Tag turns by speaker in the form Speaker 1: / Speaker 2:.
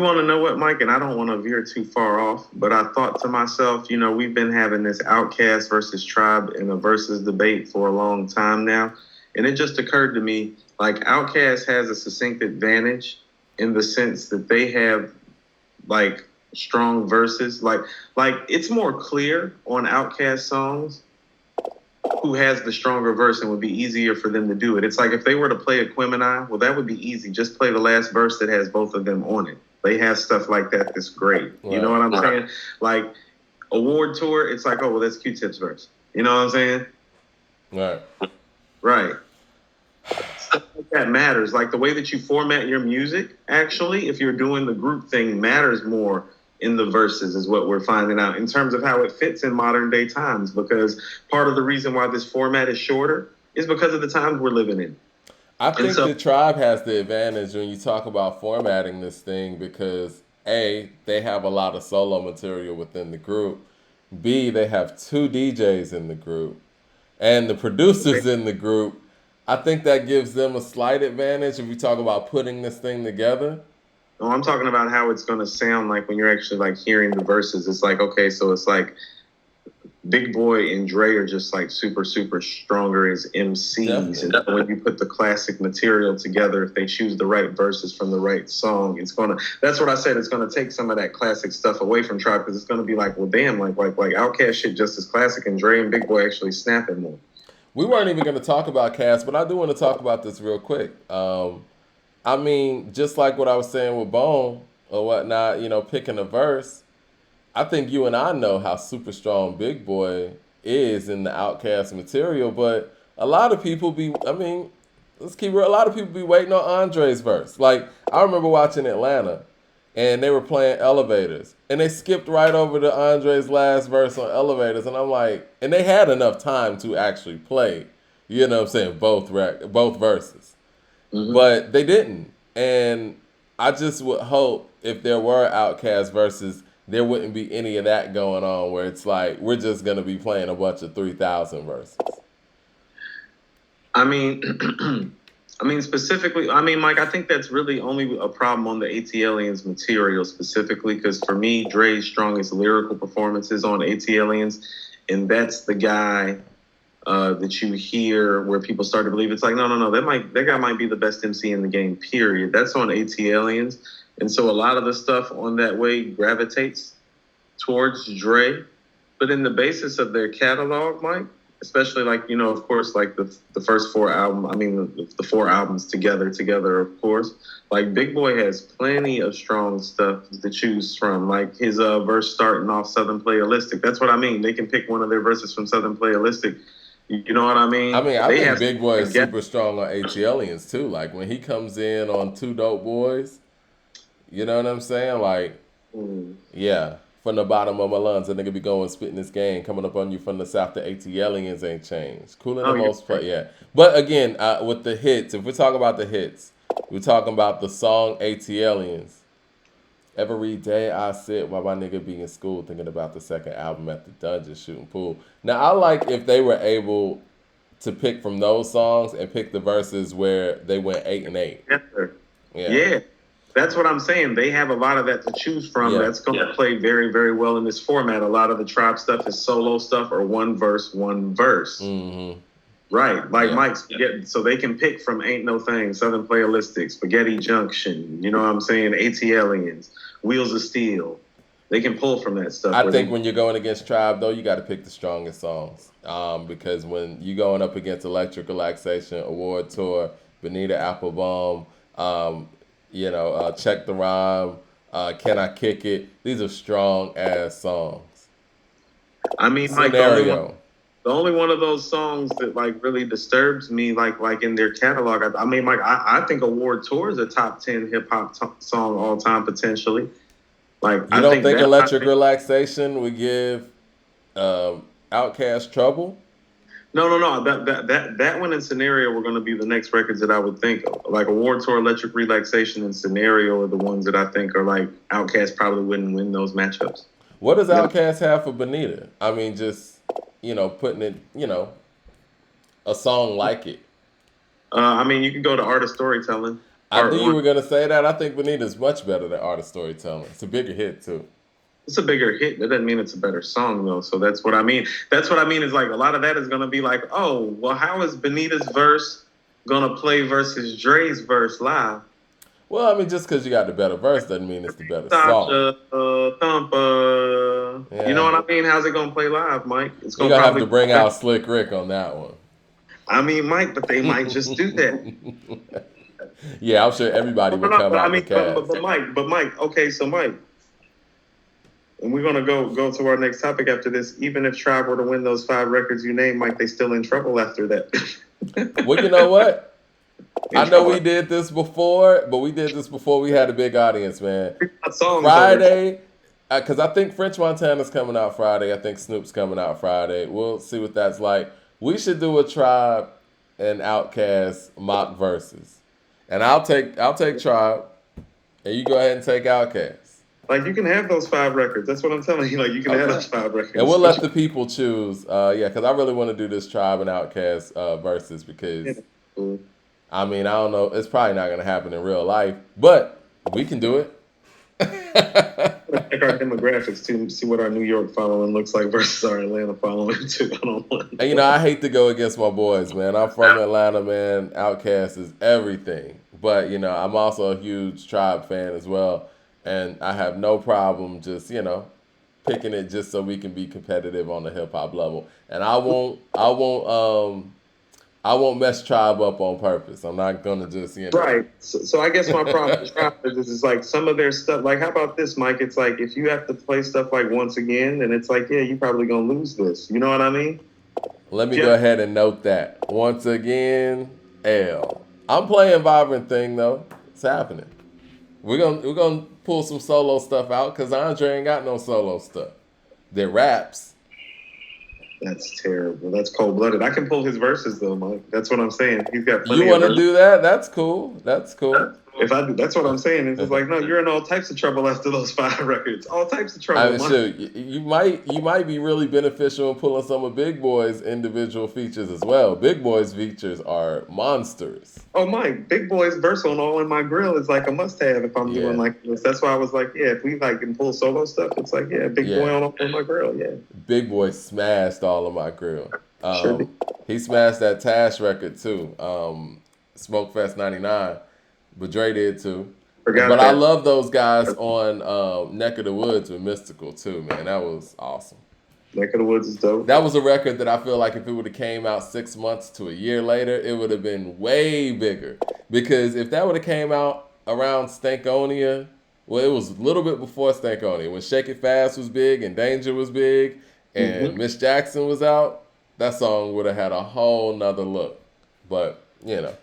Speaker 1: want to know what, Mike? And I don't want to veer too far off, but I thought to myself, we've been having this Outkast versus Tribe in a versus debate for a long time now, and it just occurred to me like Outkast has a succinct advantage in the sense that they have like strong verses, like it's more clear on Outkast songs who has the stronger verse and would be easier for them to do it. It's like if they were to play Aquemini, well, that would be easy. Just play the last verse that has both of them on it. They have stuff like that that's great.
Speaker 2: Right.
Speaker 1: You know what I'm saying? Like award tour, it's like, oh, well, that's Q-Tip's verse. You know what I'm saying?
Speaker 2: Right.
Speaker 1: Right. Stuff like that matters. Like the way that you format your music, actually, if you're doing the group thing, matters more in the verses, is what we're finding out in terms of how it fits in modern day times. Because part of the reason why this format is shorter is because of the times we're living in.
Speaker 2: I think the Tribe has the advantage when you talk about formatting this thing because A, they have a lot of solo material within the group. B, they have two DJs in the group. And the producers in the group. I think that gives them a slight advantage if you talk about putting this thing together.
Speaker 1: No, I'm talking about how it's going to sound like when you're actually like hearing the verses. It's like, okay, so it's like Big Boy and Dre are just like super, super stronger as MCs.
Speaker 2: Definitely.
Speaker 1: And when you put the classic material together, if they choose the right verses from the right song, that's what I said. It's going to take some of that classic stuff away from Tribe because it's going to be like, well, damn, like Outkast shit just as classic and Dre and Big Boy actually snapping more.
Speaker 2: We weren't even going to talk about Cass, but I do want to talk about this real quick. I mean, just like what I was saying with Bone or whatnot, picking a verse. I think you and I know how super strong Big Boy is in the Outkast material, but a lot of people let's keep real. A lot of people be waiting on Andre's verse. Like, I remember watching Atlanta, and they were playing Elevators, and they skipped right over to Andre's last verse on Elevators, and I'm like, and they had enough time to actually play, both verses.
Speaker 1: Mm-hmm.
Speaker 2: But they didn't. And I just would hope if there were Outkast verses, there wouldn't be any of that going on where it's like we're just going to be playing a bunch of 3,000 verses.
Speaker 1: I mean, specifically, Mike, I think that's really only a problem on the ATLiens material specifically because for me, Dre's strongest lyrical performances on ATLiens, and that's the guy that you hear where people start to believe it's like, no, that guy might be the best MC in the game, period. That's on ATLiens. And so a lot of the stuff on that way gravitates towards Dre. But in the basis of their catalog, Mike, especially like, of course, like the first four the four albums together, of course, like Big Boy has plenty of strong stuff to choose from. Like his verse starting off Southern Playalistic. That's what I mean. They can pick one of their verses from Southern Playalistic. You know what I mean?
Speaker 2: I think Big Boy is super strong on ATLiens too. Like when he comes in on Two Dope Boys, you know what I'm saying? Like, yeah, from the bottom of my lungs, a nigga be going spitting this game, coming up on you from the south. The ATLiens ain't changed. Cool in the most part, yeah. But again, with the hits, if we're talking about the hits, we're talking about the song ATLiens. Every day I sit while my nigga be in school thinking about the second album at the dungeon shooting pool. Now, I like if they were able to pick from those songs and pick the verses where they went 8 and 8.
Speaker 1: Yes, sir. Yeah. That's what I'm saying. They have a lot of that to choose from. Yeah. That's going to play very, very well in this format. A lot of the Tribe stuff is solo stuff or one verse.
Speaker 2: Mm-hmm.
Speaker 1: Right. Like Mike's, so they can pick from Ain't No Thing, Southern Playalistic, Spaghetti Junction, you know what I'm saying, ATLiens, Wheels of Steel. They can pull from that stuff.
Speaker 2: I think when you're going against Tribe, though, you got to pick the strongest songs. Because when you're going up against Electric Relaxation, Award Tour, Bonita Applebum, Check the Rhyme, Can I Kick It? These are strong-ass songs.
Speaker 1: I mean, Mike, the only one of those songs that like really disturbs me, like in their catalog. I think Award Tour is a top 10 hip hop song all time potentially. Like,
Speaker 2: you don't think Electric Relaxation would give Outkast trouble?
Speaker 1: No. That one and Scenario were going to be the next records that I would think of. Like Award Tour, Electric Relaxation, and Scenario are the ones that I think are like Outkast probably wouldn't win those matchups.
Speaker 2: What does Outkast have for Bonita? I mean, just putting it, a song like it.
Speaker 1: You can go to Art of Storytelling.
Speaker 2: I
Speaker 1: Part
Speaker 2: knew you
Speaker 1: one.
Speaker 2: were gonna say that. I think Benita's much better than Art of Storytelling. It's a bigger hit too.
Speaker 1: It's a bigger hit. That doesn't mean it's a better song though. So that's what I mean. That's what I mean is like a lot of that is gonna be like, oh, well, how is Benita's verse gonna play versus Dre's verse live?
Speaker 2: Well, I mean, just because you got the better verse doesn't mean it's the better song.
Speaker 1: Sasha, Thumper. You know
Speaker 2: Yeah,
Speaker 1: what I mean? How's it gonna play live, Mike? It's
Speaker 2: you're
Speaker 1: gonna
Speaker 2: gonna have
Speaker 1: probably.
Speaker 2: to bring out Slick Rick on that one.
Speaker 1: I mean, Mike, but they might just do that.
Speaker 2: Yeah, I'm sure everybody
Speaker 1: No,
Speaker 2: would
Speaker 1: no,
Speaker 2: come
Speaker 1: but I
Speaker 2: out the
Speaker 1: mean,
Speaker 2: cast.
Speaker 1: but Mike. Okay, so Mike, and we're gonna go to our next topic after this. Even if Tribe were to win those 5 records you named, Mike, they still in trouble after that.
Speaker 2: Well, you know what?
Speaker 1: In
Speaker 2: I know
Speaker 1: trouble.
Speaker 2: we did this before, but we did this before we had a big audience, man.
Speaker 1: Songs over.
Speaker 2: Friday, because I think French Montana's coming out Friday. I think Snoop's coming out Friday. We'll see what that's like. We should do a Tribe and Outkast mock verses, and I'll take Tribe, and you go ahead and take Outkast.
Speaker 1: Like you can have those 5 records. That's what I'm telling you. Like you can have those 5 records.
Speaker 2: And we'll let the people choose. Yeah, because I really want to do this Tribe and Outkast verses because,
Speaker 1: Cool.
Speaker 2: I mean, I don't know. It's probably not going to happen in real life, but we can do it.
Speaker 1: Check our demographics to see what our New York following looks like versus our Atlanta following too. I don't want.
Speaker 2: And, you know, I hate to go against my boys, man. I'm from Atlanta, man. Outkast is everything. But, you know, I'm also a huge Tribe fan as well. And I have no problem just, you know, picking it just so we can be competitive on the hip hop level. And I won't mess Tribe up on purpose. I'm not gonna just, you know.
Speaker 1: Right. So I guess my problem with Tribe is like some of their stuff. Like, how about this, Mike? It's like if you have to play stuff like Once Again, then it's like, yeah, you probably gonna lose this. You know what I mean?
Speaker 2: Let me go ahead and note that. Once again, L. I'm playing Vibrant Thing though. It's happening. We're gonna pull some solo stuff out because Andre ain't got no solo stuff. They're raps.
Speaker 1: That's terrible. That's cold blooded. I can pull his verses though, Mike. That's what I'm saying. He's got plenty.
Speaker 2: You want to do that? That's cool. That's cool.
Speaker 1: If I do, that's what I'm saying. It's just like, no, you're in all types of trouble after those 5 records. All types of trouble.
Speaker 2: I mean, sure, you might be really beneficial in pulling some of Big Boy's individual features as well. Big Boy's features are monsters.
Speaker 1: Oh, Mike, Big Boy's verse on All in My Grill is like a must-have if I'm doing like this. That's why I was like, yeah, if we like can pull solo stuff, it's like, yeah, Big Boy on All in My Grill, yeah.
Speaker 2: Big Boy smashed All in My Grill.
Speaker 1: Sure.
Speaker 2: He smashed that Tash record too, Smoke Fest '99, but Dre did too. But I love those guys on Neck of the Woods with Mystical too, man. That was awesome.
Speaker 1: Neck of the Woods is dope.
Speaker 2: That was a record that I feel like if it would have came out 6 months to a year later, it would have been way bigger. Because if that would have came out around Stankonia, well, it was a little bit before Stankonia. When Shake It Fast was big and Danger was big and Miss Jackson was out, that song would have had a whole nother look. But, you know.